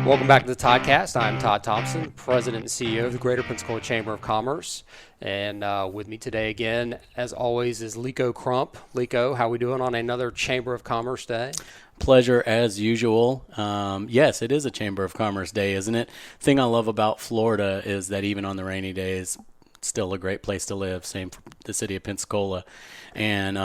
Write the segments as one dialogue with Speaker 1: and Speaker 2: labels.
Speaker 1: Welcome back to the Toddcast. I'm Todd Thompson, President and CEO of the Greater Pensacola Chamber of Commerce. And with me today again, as always, is Lico Crump. Lico, how we doing on another Chamber of Commerce Day?
Speaker 2: Pleasure as usual. Yes, it is a Chamber of Commerce Day, isn't it? Thing I love about Florida is that even on the rainy days, it's still a great place to live. Same for the city of Pensacola. And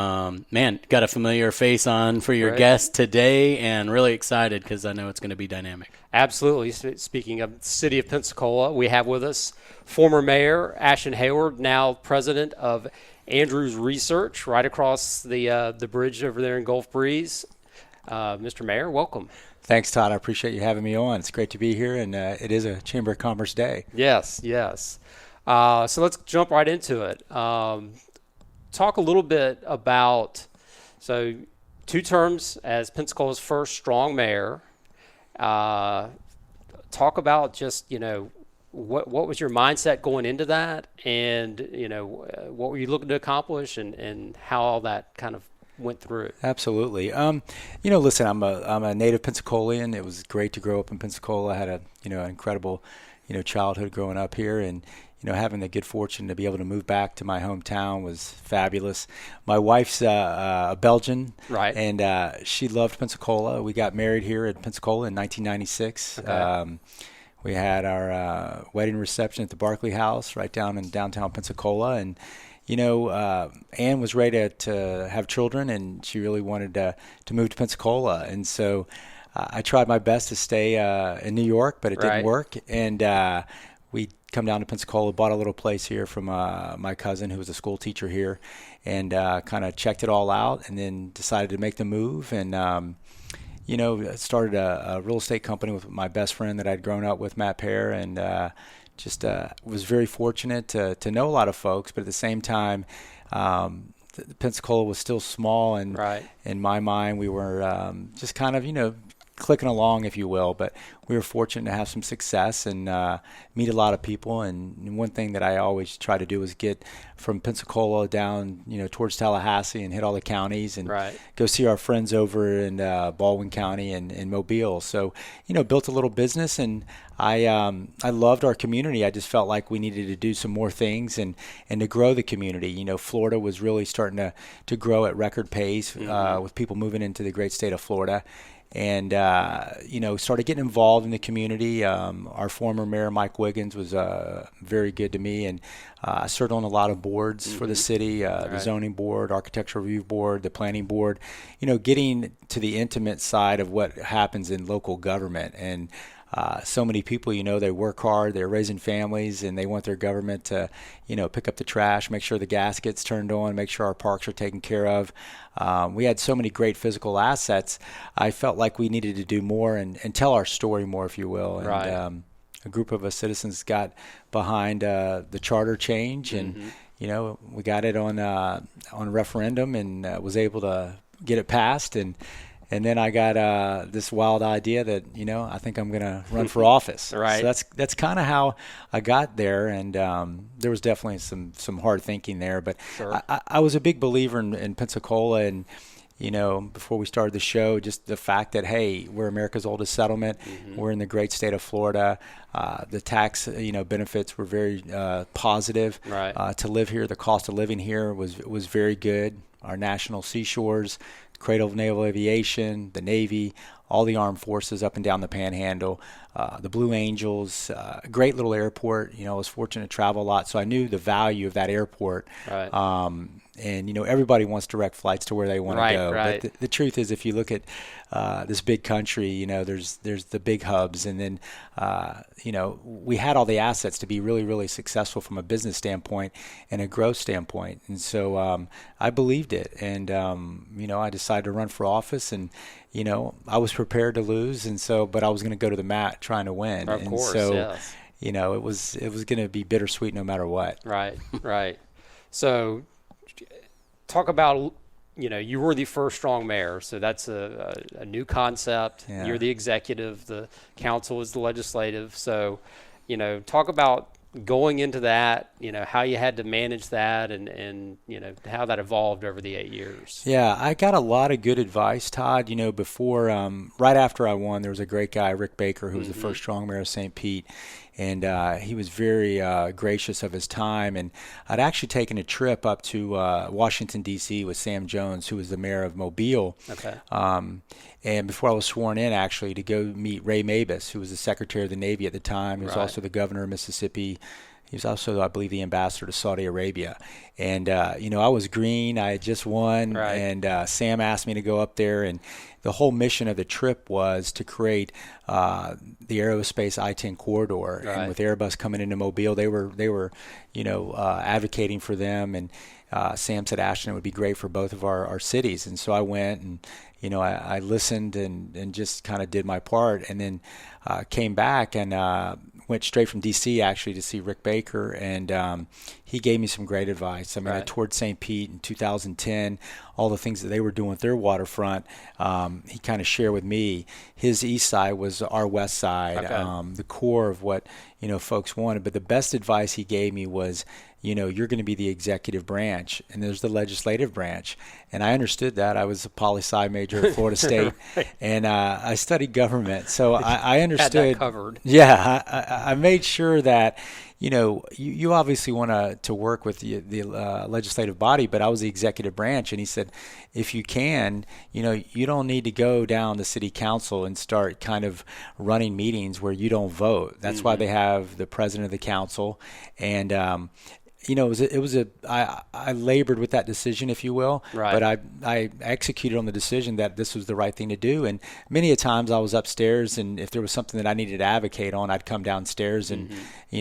Speaker 2: man, got a familiar face on for your guest today, and really excited because I know it's going to be dynamic.
Speaker 1: Absolutely. Speaking of the city of Pensacola, we have with us former Mayor Ashton Hayward, now president of Andrews Research, right across the bridge over there in Gulf Breeze. Mr. Mayor, welcome.
Speaker 3: Thanks, Todd. I appreciate you having me on. It's great to be here, and it is a Chamber of Commerce Day.
Speaker 1: Yes. So let's jump right into it. Talk a little bit about, so 2 terms as Pensacola's first strong mayor. Talk about just, what was your mindset going into that, and, what were you looking to accomplish, and how all that kind of went through?
Speaker 3: Absolutely. Listen, I'm a native Pensacolian. It was great to grow up in Pensacola. I had an incredible, childhood growing up here, and having the good fortune to be able to move back to my hometown was fabulous. My wife's a Belgian,
Speaker 1: right?
Speaker 3: And she loved Pensacola. We got married here at Pensacola in 1996.
Speaker 1: Okay.
Speaker 3: We had our wedding reception at the Barclay House right down in downtown Pensacola, and Anne was ready to have children, and she really wanted to move to Pensacola, and so I tried my best to stay in New York, but it didn't work, and we come down to Pensacola, bought a little place here from my cousin who was a school teacher here, and kind of checked it all out, and then decided to make the move, and started a real estate company with my best friend that I'd grown up with, Matt Pear, and just was very fortunate to know a lot of folks, but at the same time, Pensacola was still small, and in my mind, we were just kind of, clicking along, if you will, but we were fortunate to have some success and meet a lot of people. And one thing that I always try to do is get from Pensacola down, towards Tallahassee and hit all the counties and go see our friends over in Baldwin County and Mobile. So, built a little business, and I loved our community. I just felt like we needed to do some more things and to grow the community. Florida was really starting to grow at record pace with people moving into the great state of Florida. And, started getting involved in the community. Our former mayor, Mike Wiggins, was very good to me. And I served on a lot of boards for the city, the zoning board, architectural review board, the planning board, getting to the intimate side of what happens in local government. And so many people, they work hard, they're raising families, and they want their government to, pick up the trash, make sure the gas gets turned on, make sure our parks are taken care of. We had so many great physical assets. I felt like we needed to do more and tell our story more, if you will. And a group of us citizens got behind the charter change, and we got it on a referendum and was able to get it passed. And then I got this wild idea that, I think I'm going to run for office. So that's kind of how I got there. And there was definitely some hard thinking there. But I was a big believer in Pensacola. And, before we started the show, just the fact that, hey, we're America's oldest settlement. We're in the great state of Florida. The tax, benefits were very positive. To live here, the cost of living here was very good. Our national seashores, Cradle of Naval Aviation, the Navy, all the armed forces up and down the Panhandle, the Blue Angels, great little airport. I was fortunate to travel a lot, so I knew the value of that airport. And, everybody wants direct flights to where they want to go. But the truth is, if you look at this big country, there's the big hubs. And then, we had all the assets to be really, really successful from a business standpoint and a growth standpoint. And so I believed it. And, I decided to run for office. And, I was prepared to lose. And so, but I was going to go to the mat trying to win.
Speaker 1: Of course,
Speaker 3: so,
Speaker 1: yes.
Speaker 3: It was going to be bittersweet no matter what.
Speaker 1: Right. So talk about, you were the first strong mayor, so that's a new concept. You're the executive, the council is the legislative. So, talk about going into that, how you had to manage that and how that evolved over the 8 years.
Speaker 3: Yeah, I got a lot of good advice, Todd. Before, right after I won, there was a great guy, Rick Baker, who was the first strong mayor of St. Pete. And he was very gracious of his time. And I'd actually taken a trip up to Washington, D.C. with Sam Jones, who was the mayor of Mobile.
Speaker 1: Okay.
Speaker 3: And before I was sworn in, actually, to go meet Ray Mabus, who was the Secretary of the Navy at the time. He was also the governor of Mississippi. He was also, I believe, the ambassador to Saudi Arabia. And, I was green. I had just won.
Speaker 1: Right.
Speaker 3: And Sam asked me to go up there. And the whole mission of the trip was to create the Aerospace I-10 corridor.
Speaker 1: Right.
Speaker 3: And with Airbus coming into Mobile, they were advocating for them. And Sam said, Ashton, it would be great for both of our cities. And so I went and, I listened and just kind of did my part. And then came back and went straight from D.C. actually to see Rick Baker, and he gave me some great advice. I mean, I toured St. Pete in 2010, all the things that they were doing with their waterfront. He kind of shared with me. His east side was our west side, the core of what folks wanted. But the best advice he gave me was, you're going to be the executive branch, and there's the legislative branch. And I understood that. I was a poli-sci major at Florida State, and I studied government, so I understood.
Speaker 1: Had that covered.
Speaker 3: Yeah, I made sure that, you obviously want to work with the legislative body, but I was the executive branch, and he said, if you can, you don't need to go down to city council and start kind of running meetings where you don't vote. That's why they have the president of the council, and I labored with that decision, if you will, but I executed on the decision that this was the right thing to do. And many a times I was upstairs, and if there was something that I needed to advocate on, I'd come downstairs and,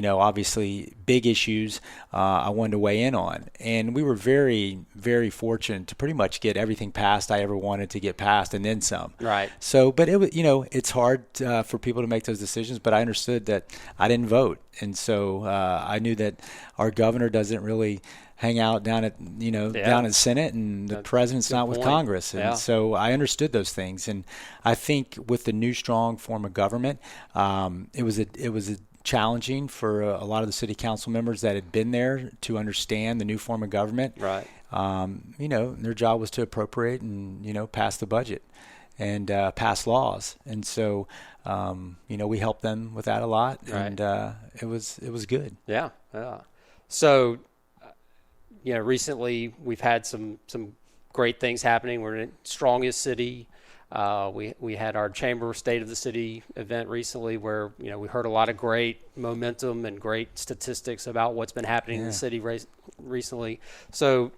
Speaker 3: obviously big issues I wanted to weigh in on. And we were very, very fortunate to pretty much get everything passed I ever wanted to get passed and then some.
Speaker 1: Right.
Speaker 3: So, but it was, it's hard for people to make those decisions, but I understood that I didn't vote. And so I knew that our governor doesn't really hang out down at down in Senate, and the president's not with Congress, and so I understood those things. And I think with the new strong form of government, it was a challenging for a lot of the city council members that had been there to understand the new form of government.
Speaker 1: Right.
Speaker 3: Their job was to appropriate and pass the budget and pass laws, and so we helped them with that a lot, and it was good. Yeah.
Speaker 1: So, recently we've had some great things happening. We're in the strongest city. We had our Chamber State of the City event recently where, we heard a lot of great momentum and great statistics about what's been happening in the city recently. So,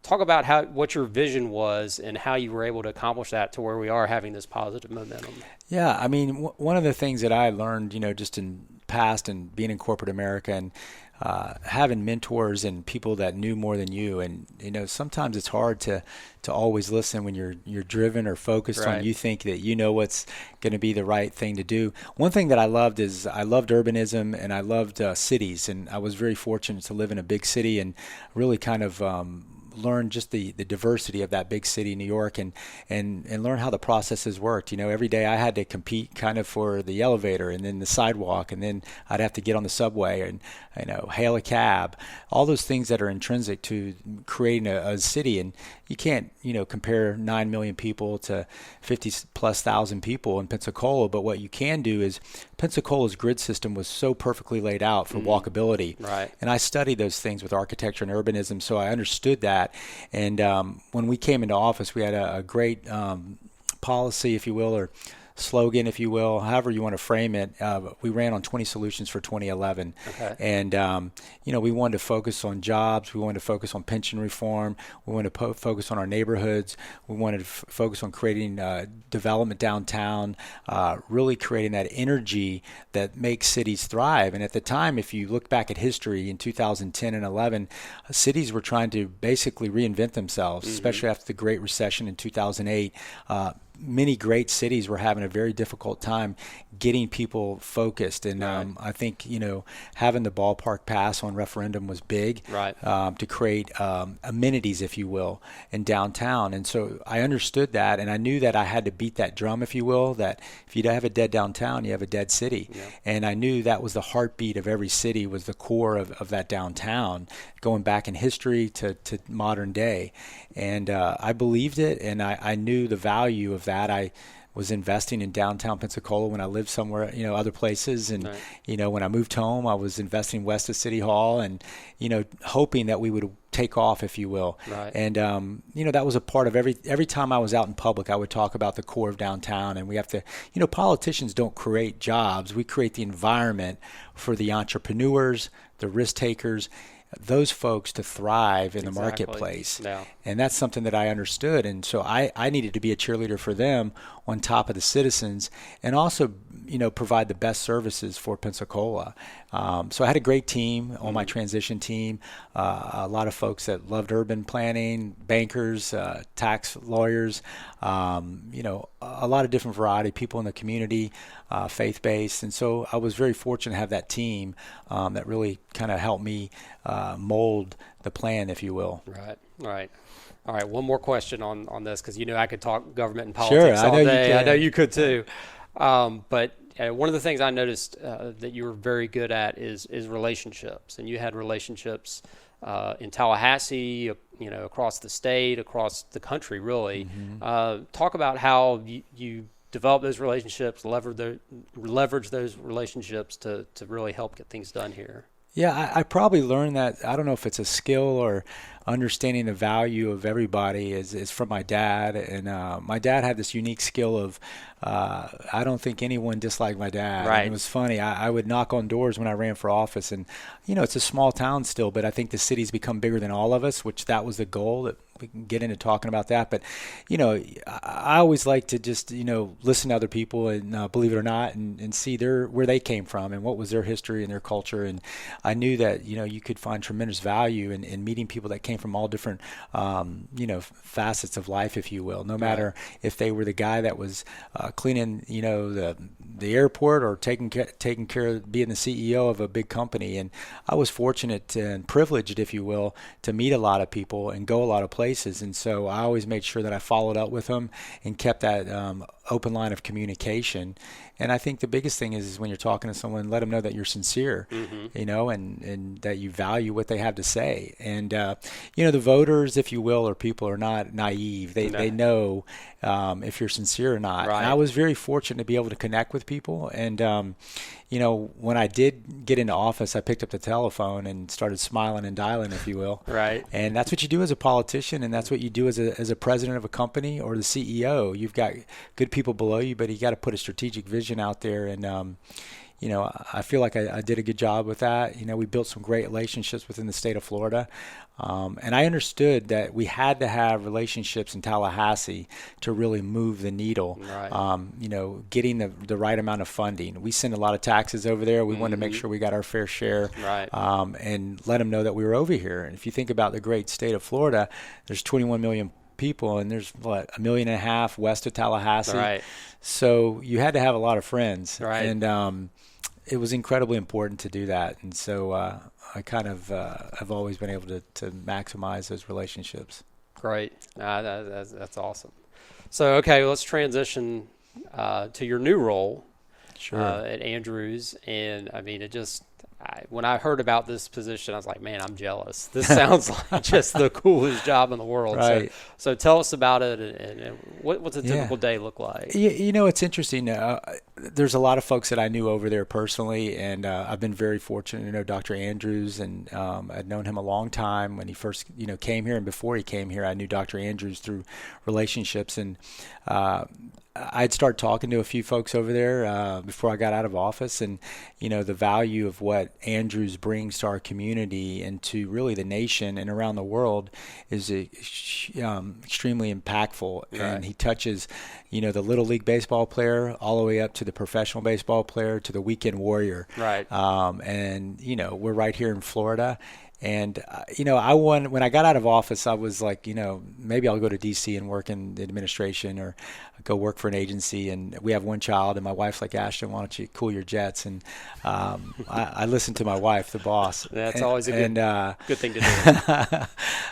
Speaker 1: talk about what your vision was and how you were able to accomplish that to where we are having this positive momentum.
Speaker 3: Yeah, I mean, one of the things that I learned, just in past and being in corporate America and having mentors and people that knew more than you, and sometimes it's hard to always listen when you're driven or focused on, you think that what's going to be the right thing to do. One thing that I loved is I loved urbanism, and I loved cities, and I was very fortunate to live in a big city and really kind of learn just the diversity of that big city, New York, and learn how the processes worked. Every day I had to compete kind of for the elevator and then the sidewalk, and then I'd have to get on the subway and hail a cab. All those things that are intrinsic to creating a city, and you can't compare 9 million people to 50,000+ people in Pensacola. But what you can do is Pensacola's grid system was so perfectly laid out for walkability, and I studied those things with architecture and urbanism, so I understood that. And when we came into office, we had a great policy, if you will, or slogan, if you will, however you want to frame it. We ran on 20 solutions for 2011. And, we wanted to focus on jobs. We wanted to focus on pension reform. We wanted to focus on our neighborhoods. We wanted to focus on creating development downtown, really creating that energy that makes cities thrive. And at the time, if you look back at history in 2010 and 11, cities were trying to basically reinvent themselves, especially after the Great Recession in 2008. many great cities were having a very difficult time getting people focused. And I think, having the ballpark pass on referendum was big, to create amenities, if you will, in downtown. And so I understood that, and I knew that I had to beat that drum, if you will, that if you have a dead downtown, you have a dead city. Yeah. And I knew that was the heartbeat of every city, was the core of that downtown, going back in history to modern day. And I believed it, and I knew the value of that. I was investing in downtown Pensacola when I lived somewhere, other places. And, when I moved home, I was investing west of City Hall and, hoping that we would take off, if you will. Right. And, that was a part of every time I was out in public, I would talk about the core of downtown. And we have to, politicians don't create jobs. We create the environment for the entrepreneurs, the risk takers, those folks to thrive in the marketplace. Yeah. And that's something that I understood. And so I needed to be a cheerleader for them on top of the citizens, and also, provide the best services for Pensacola. So I had a great team on my transition team, a lot of folks that loved urban planning, bankers, tax lawyers, a lot of different variety, people in the community, faith-based. And so I was very fortunate to have that team that really kind of helped me mold the plan, if you will.
Speaker 1: Right. All right, one more question on this, because I could talk government and politics all day. I know you could too. But one of the things I noticed that you were very good at is relationships, and you had relationships in Tallahassee, across the state, across the country, really. Mm-hmm. Talk about how you develop those relationships, leverage those relationships to really help get things done here.
Speaker 3: Yeah, I probably learned that. I don't know if it's a skill or understanding the value of everybody is from my dad. And my dad had this unique skill of, I don't think anyone disliked my dad. Right. And it was funny. I would knock on doors when I ran for office, and, it's a small town still, but I think the city's become bigger than all of us, which that was the goal. That we can get into talking about that. But, I always like to just, listen to other people and believe it or not, and see where they came from and what was their history and their culture. And I knew that, you could find tremendous value in meeting people that came from all different, facets of life, if you will, no matter if they were the guy that was cleaning, the airport, or taking care of being the CEO of a big company. And I was fortunate and privileged, if you will, to meet a lot of people and go a lot of places. And so I always made sure that I followed up with them and kept that open line of communication. And I think the biggest thing is when you're talking to someone, let them know that you're sincere, and that you value what they have to say. And, the voters, if you will, or people are not naive. They know if you're sincere or not. Right. And I was very fortunate to be able to connect with people. And, when I did get into office, I picked up the telephone and started smiling and dialing, if you will. Right. And that's what you do as a politician, and that's what you do as a president of a company or the CEO. You've got good people below you, but you got to put a strategic vision out there. And, I feel like I did a good job with that. We built some great relationships within the state of Florida. And I understood that we had to have relationships in Tallahassee to really move the needle. Right. Getting the right amount of funding. We send a lot of taxes over there. We wanted to make sure we got our fair share. Right. And let them know that we were over here. And if you think about the great state of Florida, there's 21 million people, and there's 1.5 million west of Tallahassee. Right. So you had to have a lot of friends. Right. And it was incredibly important to do that. And so I kind of have always been able to maximize those relationships.
Speaker 1: Great. That's awesome. So, okay, let's transition to your new role at Andrews. And, I mean, when I heard about this position, I was like, man, I'm jealous. This sounds like just the coolest job in the world. Right. So tell us about it, and what's a typical day look like?
Speaker 3: It's interesting. There's a lot of folks that I knew over there personally, and I've been very fortunate to know Dr. Andrews, and I'd known him a long time when he first came here, and before he came here, I knew Dr. Andrews through relationships. And I'd start talking to a few folks over there before I got out of office, and the value of what Andrews brings to our community and to really the nation and around the world is extremely impactful. Right. And he touches the little league baseball player all the way up to the professional baseball player to the weekend warrior. Right. And we're right here in Florida. And when I got out of office, I was like, maybe I'll go to DC and work in the administration or go work for an agency. And we have one child, and my wife's like, Ashton, why don't you cool your jets? And I listened to my wife, the boss.
Speaker 1: That's always a good thing to do.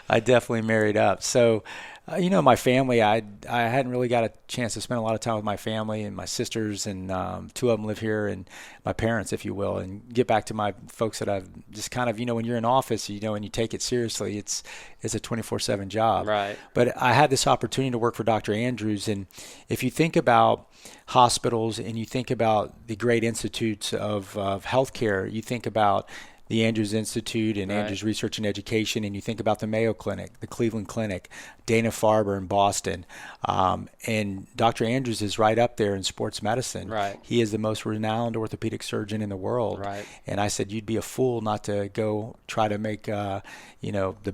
Speaker 3: I definitely married up. So, my family, I hadn't really got a chance to spend a lot of time with my family and my sisters, and two of them live here, and my parents, if you will, and get back to my folks that I've just kind of, when you're in office, and you take it seriously, it's a 24/7 job.
Speaker 1: Right.
Speaker 3: But I had this opportunity to work for Dr. Andrews, and if you think about hospitals and you think about the great institutes of healthcare, you think about the Andrews Institute and Andrews Research and Education, and you think about the Mayo Clinic, the Cleveland Clinic, Dana-Farber in Boston, and Dr. Andrews is right up there in sports medicine.
Speaker 1: Right.
Speaker 3: He is the most renowned orthopedic surgeon in the world.
Speaker 1: Right.
Speaker 3: And I said, you'd be a fool not to go try to make the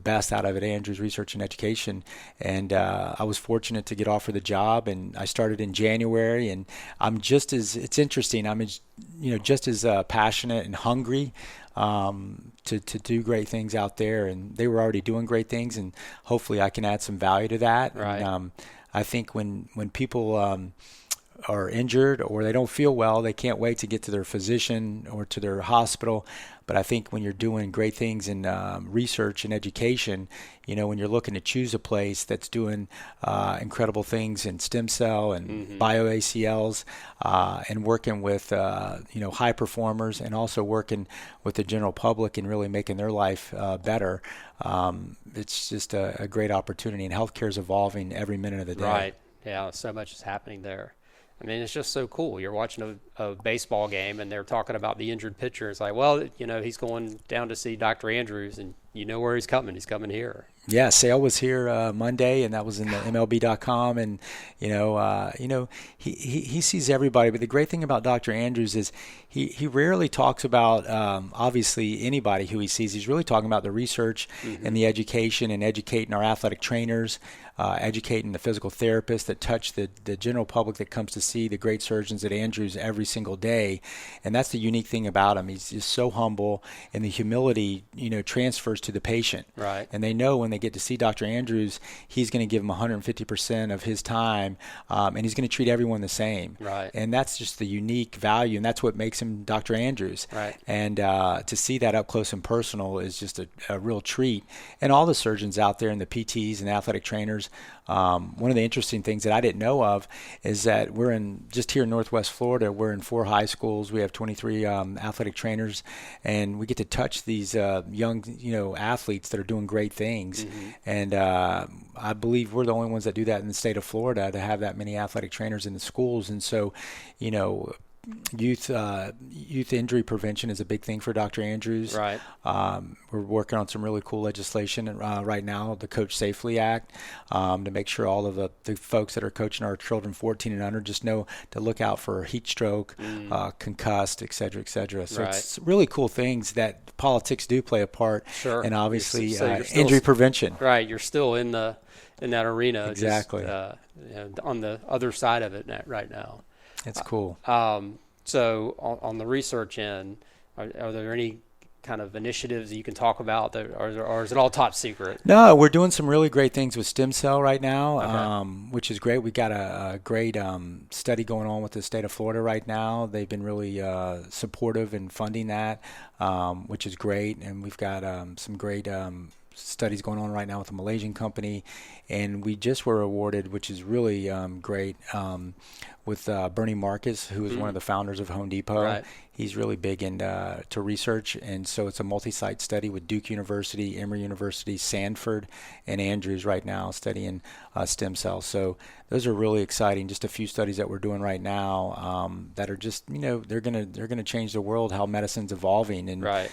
Speaker 3: best out of it, Andrews Research and Education. And I was fortunate to get offered the job, and I started in January, and it's interesting, I'm just as passionate and hungry to do great things out there, and they were already doing great things, and hopefully I can add some value to that.
Speaker 1: Right.
Speaker 3: And I think when people are injured or they don't feel well, they can't wait to get to their physician or to their hospital. But I think when you're doing great things in research and education, when you're looking to choose a place that's doing incredible things in stem cell and bio-ACLs and working with, high performers, and also working with the general public and really making their life better, it's just a great opportunity. And healthcare is evolving every minute of the day.
Speaker 1: Right. Yeah, so much is happening there. I mean, it's just so cool. You're watching a baseball game, and they're talking about the injured pitcher. It's like, well, he's going down to see Dr. Andrews, and you know where he's coming. He's coming here.
Speaker 3: Yeah, Sale was here Monday, and that was in the MLB.com, and he sees everybody. But the great thing about Dr. Andrews is he rarely talks about obviously anybody who he sees. He's really talking about the research and the education, and educating our athletic trainers, educating the physical therapists that touch the general public that comes to see the great surgeons at Andrews every single day. And that's the unique thing about him. He's just so humble, and the humility transfers to the patient.
Speaker 1: Right.
Speaker 3: And they know when they get to see Dr. Andrews, he's going to give them 150% of his time, and he's going to treat everyone the same.
Speaker 1: Right.
Speaker 3: And that's just the unique value, and that's what makes him Dr. Andrews.
Speaker 1: Right.
Speaker 3: And to see that up close and personal is just a real treat. And all the surgeons out there, and the PTs and the athletic trainers, one of the interesting things that I didn't know of is that just here in Northwest Florida, we're in 4 high schools. We have 23 athletic trainers, and we get to touch these young, athletes that are doing great things. And I believe we're the only ones that do that in the state of Florida, to have that many athletic trainers in the schools. And so, youth injury prevention is a big thing for Dr. Andrews.
Speaker 1: Right.
Speaker 3: We're working on some really cool legislation right now, the Coach Safely Act, to make sure all of the folks that are coaching our children 14 and under just know to look out for heat stroke, concussed, et cetera, et cetera. So it's really cool things that politics do play a part.
Speaker 1: Sure.
Speaker 3: And obviously
Speaker 1: you're still
Speaker 3: injury prevention.
Speaker 1: Right. You're still in that arena.
Speaker 3: Exactly.
Speaker 1: Just, on the other side of it right now.
Speaker 3: It's cool.
Speaker 1: So on the research end, are there any kind of initiatives that you can talk about, or is it all top secret?
Speaker 3: No, we're doing some really great things with stem cell right now,
Speaker 1: Okay.
Speaker 3: Which is great. We got a great study going on with the state of Florida right now. They've been really supportive in funding that, which is great. And we've got some great studies going on right now with a Malaysian company, and we just were awarded, which is really great, with Bernie Marcus, who is one of the founders of Home Depot.
Speaker 1: Right.
Speaker 3: He's really big into research, and so it's a multi-site study with Duke University, Emory University, Sanford, and Andrews right now studying stem cells. So those are really exciting. Just a few studies that we're doing right now that are just, they're gonna change the world, how medicine's evolving. And
Speaker 1: Right.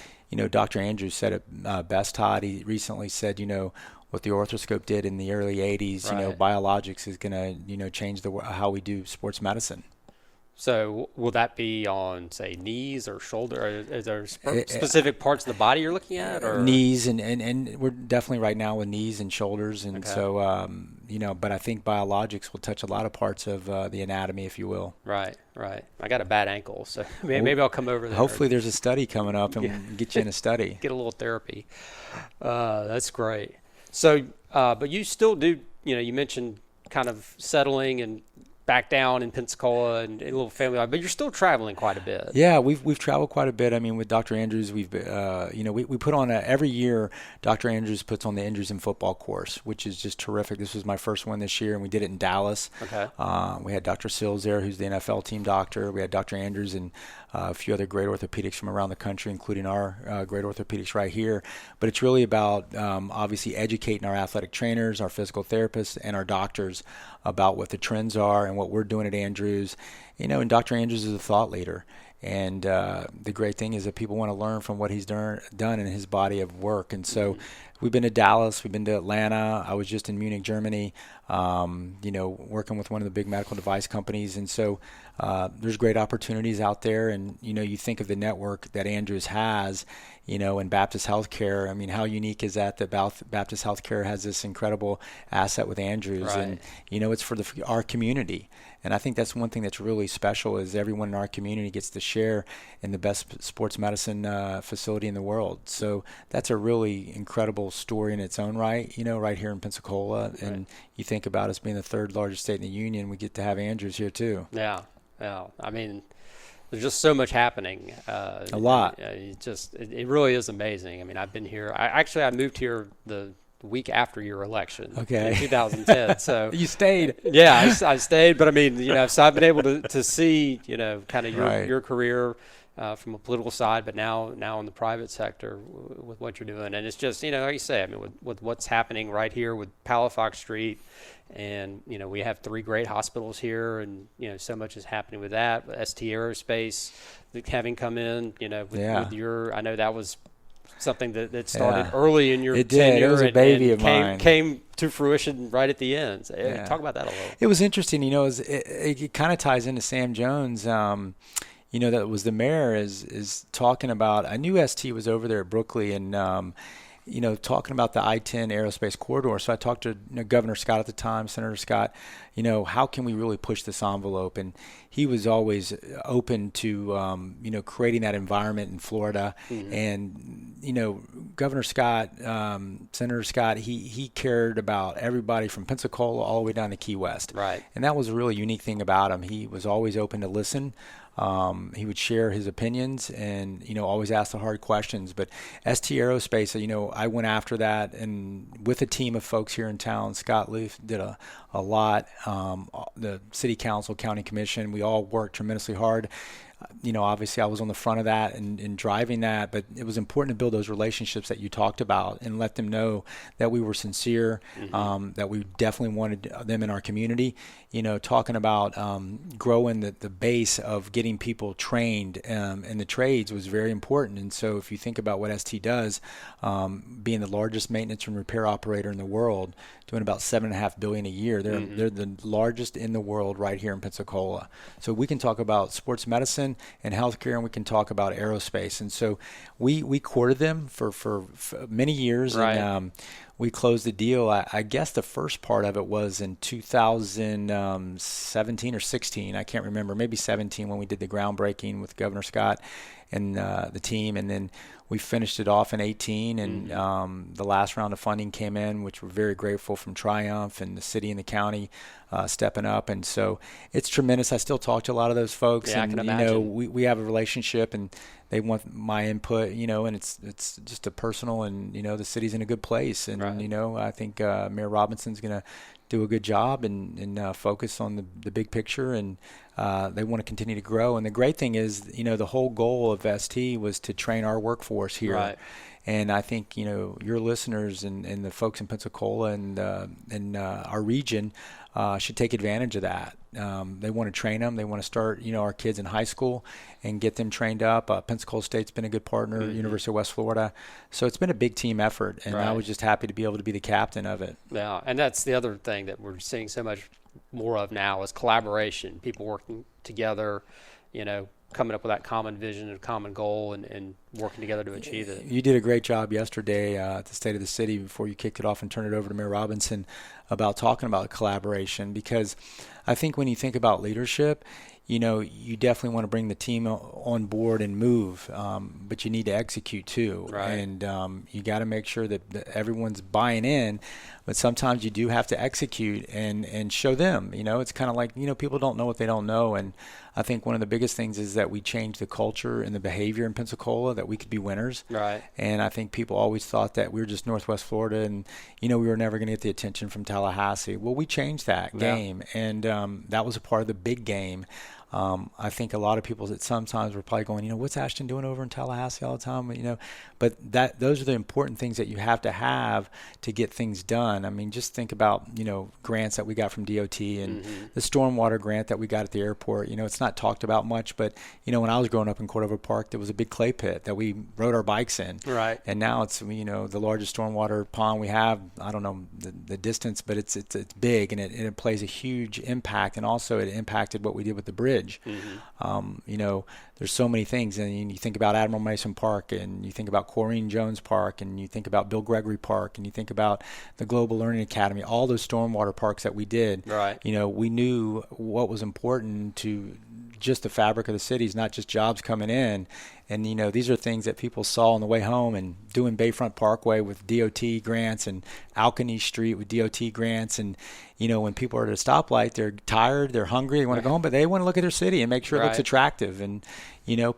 Speaker 3: Dr. Andrews said it best, Todd. He recently said, what the orthoscope did in the early 80s,
Speaker 1: Right.
Speaker 3: biologics is going to, change how we do sports medicine.
Speaker 1: So will that be on, say, knees or shoulder? Or is there specific parts of the body you're looking at? Or
Speaker 3: Knees and we're definitely right now with knees and shoulders, and
Speaker 1: Okay.
Speaker 3: so but I think biologics will touch a lot of parts of the anatomy, if you will.
Speaker 1: Right. I got a bad ankle, so maybe I'll come over there.
Speaker 3: Hopefully, there's a study coming up, and we'll get you in a study.
Speaker 1: Get a little therapy. That's great. So, but you still do, you mentioned kind of settling and back down in Pensacola and a little family life, but you're still traveling quite a bit.
Speaker 3: Yeah, we've traveled quite a bit. I mean, with Dr. Andrews, we put on every year. Dr. Andrews puts on the Injuries in Football course, which is just terrific. This was my first one this year, and we did it in Dallas.
Speaker 1: Okay.
Speaker 3: We had Dr. Sills there, who's the NFL team doctor. We had Dr. Andrews and a few other great orthopedics from around the country, including our great orthopedics right here. But it's really about obviously educating our athletic trainers, our physical therapists, and our doctors about what the trends are and what we're doing at Andrews. And Dr. Andrews is a thought leader. And the great thing is that people want to learn from what he's done in his body of work. And so we've been to Dallas, we've been to Atlanta. I was just in Munich, Germany, working with one of the big medical device companies. And so there's great opportunities out there. And, you think of the network that Andrews has, in Baptist Healthcare. I mean, how unique is that Baptist Healthcare has this incredible asset with Andrews?
Speaker 1: Right.
Speaker 3: And, it's for our community. And I think that's one thing that's really special is everyone in our community gets to share in the best sports medicine facility in the world. So that's a really incredible story in its own right, right here in Pensacola.
Speaker 1: Right.
Speaker 3: And you think about us being the third largest state in the union, we get to have Andrews here too.
Speaker 1: Yeah. I mean, there's just so much happening.
Speaker 3: A lot.
Speaker 1: It really is amazing. I mean, I've been here. I moved here the week after your election in 2010. So
Speaker 3: you stayed.
Speaker 1: Yeah, I stayed. But I mean, so I've been able to see, kind of your career from a political side, but now in the private sector with what you're doing. And it's just, like you say, I mean, with what's happening right here with Palafox Street, and, we have 3 great hospitals here, and, so much is happening with that. ST Aerospace having come in, with your, I know that was something that started early in your tenure.
Speaker 3: It was a baby of mine.
Speaker 1: Came to fruition right at the end. So, talk about that a little.
Speaker 3: It was interesting, it kind of ties into Sam Jones. That was the mayor is talking about. I knew ST was over there at Brooklyn and talking about the I-10 aerospace corridor. So I talked to Governor Scott at the time, Senator Scott. How can we really push this envelope? And he was always open to creating that environment in Florida. Mm-hmm. And Governor Scott, Senator Scott, he cared about everybody from Pensacola all the way down to Key West.
Speaker 1: Right. And
Speaker 3: that was a really unique thing about him. He was always open to listen. He would share his opinions and, always ask the hard questions. But ST Aerospace, I went after that and with a team of folks here in town. Scott Leaf did a lot. The city council, county commission, we all worked tremendously hard. Obviously I was on the front of that and driving that, but it was important to build those relationships that you talked about and let them know that we were sincere, that we definitely wanted them in our community. Talking about growing the base of getting people trained in the trades was very important. And so if you think about what ST does, being the largest maintenance and repair operator in the world, doing about $7.5 billion a year, they're the largest in the world right here in Pensacola. So we can talk about sports medicine and healthcare, and we can talk about aerospace. And so we courted them for many years.
Speaker 1: Right.
Speaker 3: And we closed the deal. I guess the first part of it was in 2017 or 16. I can't remember. Maybe 17 when we did the groundbreaking with Governor Scott and the team. And then we finished it off in 18. And the last round of funding came in, which we're very grateful, from Triumph and the city and the county stepping up. And so it's tremendous. I still talk to a lot of those folks.
Speaker 1: Yeah,
Speaker 3: and,
Speaker 1: I can imagine.
Speaker 3: We have a relationship, and they want my input, and it's just a personal, and, the city's in a good place. And,
Speaker 1: right.
Speaker 3: I think Mayor Robinson's going to do a good job and focus on the big picture, and they want to continue to grow. And the great thing is, the whole goal of ST was to train our workforce here.
Speaker 1: Right.
Speaker 3: And I think, your listeners and the folks in Pensacola and our region should take advantage of that. They want to train them. They want to start, our kids in high school and get them trained up. Pensacola State's been a good partner, University of West Florida. So it's been a big team effort, and
Speaker 1: right.
Speaker 3: I was just happy to be able to be the captain of it.
Speaker 1: Yeah, and that's the other thing that we're seeing so much more of now is collaboration, people working together, coming up with that common vision and common goal and working together to achieve it.
Speaker 3: You did a great job yesterday at the State of the City before you kicked it off and turned it over to Mayor Robinson about talking about collaboration, because I think when you think about leadership, you definitely want to bring the team on board and move, but you need to execute too.
Speaker 1: Right.
Speaker 3: And you got to make sure that everyone's buying in, but sometimes you do have to execute and show them. It's kind of like, people don't know what they don't know. And I think one of the biggest things is that we change the culture and the behavior in Pensacola, that we could be winners.
Speaker 1: Right.
Speaker 3: And I think people always thought that we were just Northwest Florida and, we were never going to get the attention from Tallahassee. Well, we changed that game, and that was a part of the big game. I think a lot of people that sometimes were probably going, what's Ashton doing over in Tallahassee all the time? But those are the important things that you have to get things done. I mean, just think about, grants that we got from DOT and the stormwater grant that we got at the airport. It's not talked about much, but, when I was growing up in Cordova Park, there was a big clay pit that we rode our bikes in.
Speaker 1: Right.
Speaker 3: And now it's, the largest stormwater pond we have. I don't know the distance, but it's big, and it plays a huge impact. And also it impacted what we did with the bridge. There's so many things, and you think about Admiral Mason Park, and you think about Corrine Jones Park, and you think about Bill Gregory Park, and you think about the Global Learning Academy, all those stormwater parks that we did.
Speaker 1: Right.
Speaker 3: We knew what was important to just the fabric of the cities, not just jobs coming in. And, these are things that people saw on the way home, and doing Bayfront Parkway with DOT grants and Alkany Street with DOT grants. And, when people are at a stoplight, they're tired, they're hungry, they want to go home, but they want to look at their city and make sure it looks attractive. And,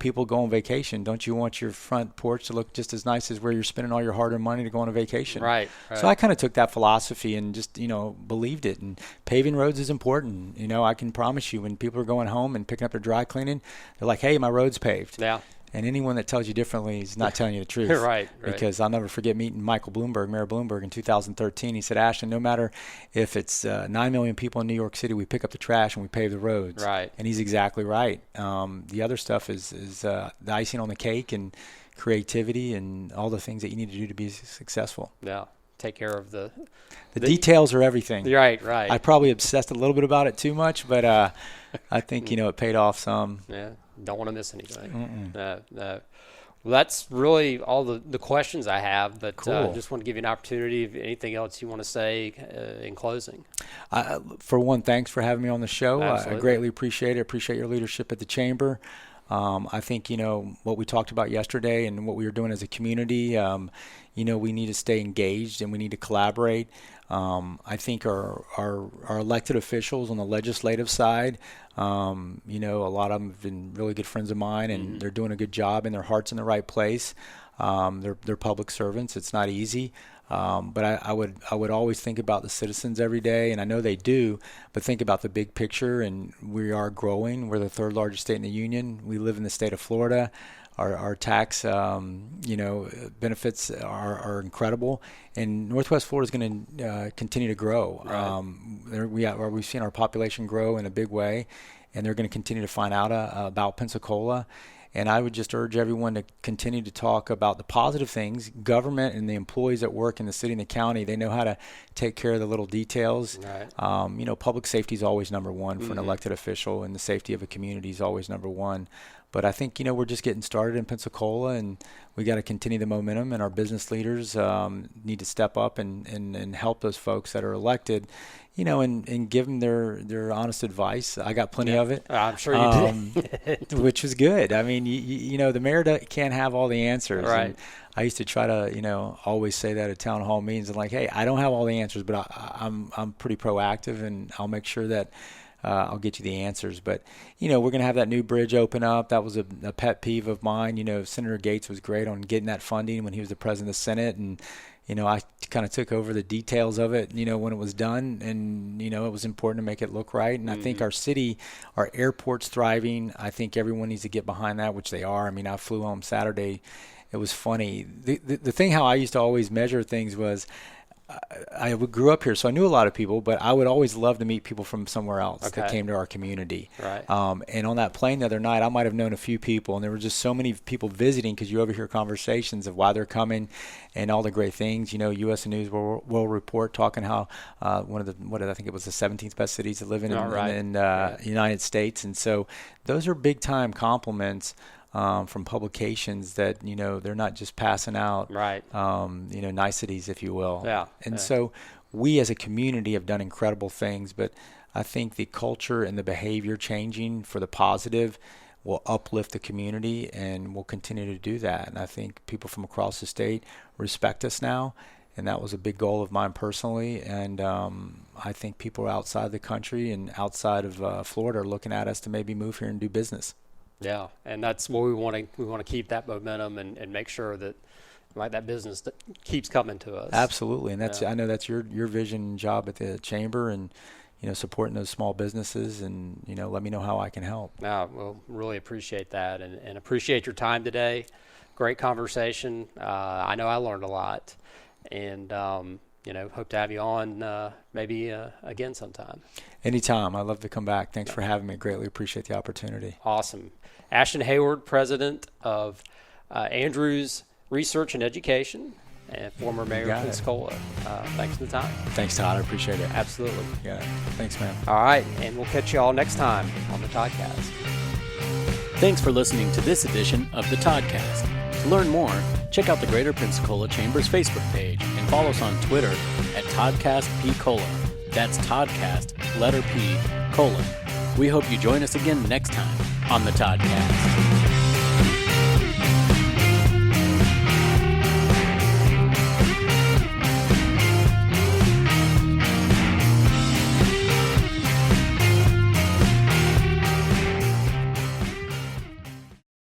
Speaker 3: people go on vacation. Don't you want your front porch to look just as nice as where you're spending all your hard-earned money to go on a vacation?
Speaker 1: Right.
Speaker 3: So I kind of took that philosophy and just, believed it. And paving roads is important. I can promise you, when people are going home and picking up their dry cleaning, they're like, hey, my road's paved.
Speaker 1: Yeah.
Speaker 3: And anyone that tells you differently is not telling you the truth.
Speaker 1: Right.
Speaker 3: Because I'll never forget meeting Michael Bloomberg, Mayor Bloomberg, in 2013. He said, Ashton, no matter if it's 9 million people in New York City, we pick up the trash and we pave the roads.
Speaker 1: Right.
Speaker 3: And he's exactly right. The other stuff is the icing on the cake, and creativity and all the things that you need to do to be successful.
Speaker 1: Yeah. Take care of the
Speaker 3: details are everything.
Speaker 1: Right.
Speaker 3: I probably obsessed a little bit about it too much, but I think, it paid off some.
Speaker 1: Yeah. Don't want to miss anything. Well, that's really all the questions I have, but
Speaker 3: Cool.
Speaker 1: Just want to give you an opportunity. If anything else you want to say in closing?
Speaker 3: For one, thanks for having me on the show. I greatly appreciate it. Appreciate your leadership at the Chamber. I think, what we talked about yesterday and what we were doing as a community, we need to stay engaged and we need to collaborate. I think our elected officials on the legislative side, a lot of them have been really good friends of mine, and they're doing a good job, and their heart's in the right place. They're public servants. It's not easy. But I would always think about the citizens every day, and I know they do, but think about the big picture, and we are growing. We're the third largest state in the union. We live in the state of Florida. Our tax, benefits are incredible, and Northwest Florida is going to continue to grow.
Speaker 1: Right.
Speaker 3: We've seen our population grow in a big way, and they're going to continue to find out about Pensacola. And I would just urge everyone to continue to talk about the positive things. Government and the employees that work in the city and the county, they know how to take care of the little details.
Speaker 1: Right.
Speaker 3: Public safety is always number one for an elected official, and the safety of a community is always number one. But I think, we're just getting started in Pensacola, and we got to continue the momentum, and our business leaders need to step up and help those folks that are elected, and give them their honest advice. I got plenty of it.
Speaker 1: I'm sure you did.
Speaker 3: Which was good. I mean, the mayor can't have all the answers.
Speaker 1: Right.
Speaker 3: And I used to try to, always say that at town hall meetings, and like, hey, I don't have all the answers, but I'm pretty proactive, and I'll make sure that I'll get you the answers. But, we're going to have that new bridge open up. That was a pet peeve of mine. Senator Gates was great on getting that funding when he was the president of the Senate. And, I kind of took over the details of it, when it was done. And, it was important to make it look right. And I think our city, our airport's thriving. I think everyone needs to get behind that, which they are. I mean, I flew home Saturday. It was funny. The thing how I used to always measure things was, I grew up here, so I knew a lot of people, but I would always love to meet people from somewhere else that
Speaker 1: Okay.
Speaker 3: came to our community.
Speaker 1: Right.
Speaker 3: And on that plane the other night, I might have known a few people, and there were just so many people visiting because you overhear conversations of why they're coming and all the great things. You know, U.S. News will report talking how one of the, I think it was the 17th best cities to live in the United States. And so those are big time compliments. From publications that, you know, they're not just passing out,
Speaker 1: Right.
Speaker 3: you know, niceties, if you will.
Speaker 1: Yeah.
Speaker 3: And so we as a community have done incredible things, but I think the culture and the behavior changing for the positive will uplift the community, and we'll continue to do that. And I think people from across the state respect us now, and that was a big goal of mine personally. And I think people outside the country and outside of Florida are looking at us to maybe move here and do business.
Speaker 1: Yeah, and that's what we want to. We want to keep that momentum and make sure that, like, that business that keeps coming to us.
Speaker 3: Absolutely, and that's I know that's your vision and job at the chamber, and you know, supporting those small businesses, and you know, let me know how I can help.
Speaker 1: Yeah, well, really appreciate that, and appreciate your time today. Great conversation. I know I learned a lot, and you know, hope to have you on maybe again sometime.
Speaker 3: Anytime. I'd love to come back. Thanks for having me. Greatly appreciate the opportunity.
Speaker 1: Awesome. Ashton Hayward, president of Andrews Research and Education, and former mayor of Pensacola. Thanks for the time.
Speaker 3: Thanks, Todd. I appreciate it.
Speaker 1: Absolutely.
Speaker 3: Yeah. Thanks, man.
Speaker 1: All right, and we'll catch you all next time on the Toddcast.
Speaker 2: Thanks for listening to this edition of the Toddcast. To learn more, check out the Greater Pensacola Chamber's Facebook page and follow us on Twitter at ToddcastPCola. That's Toddcast, letter P, colon. We hope you join us again next time on the Toddcast.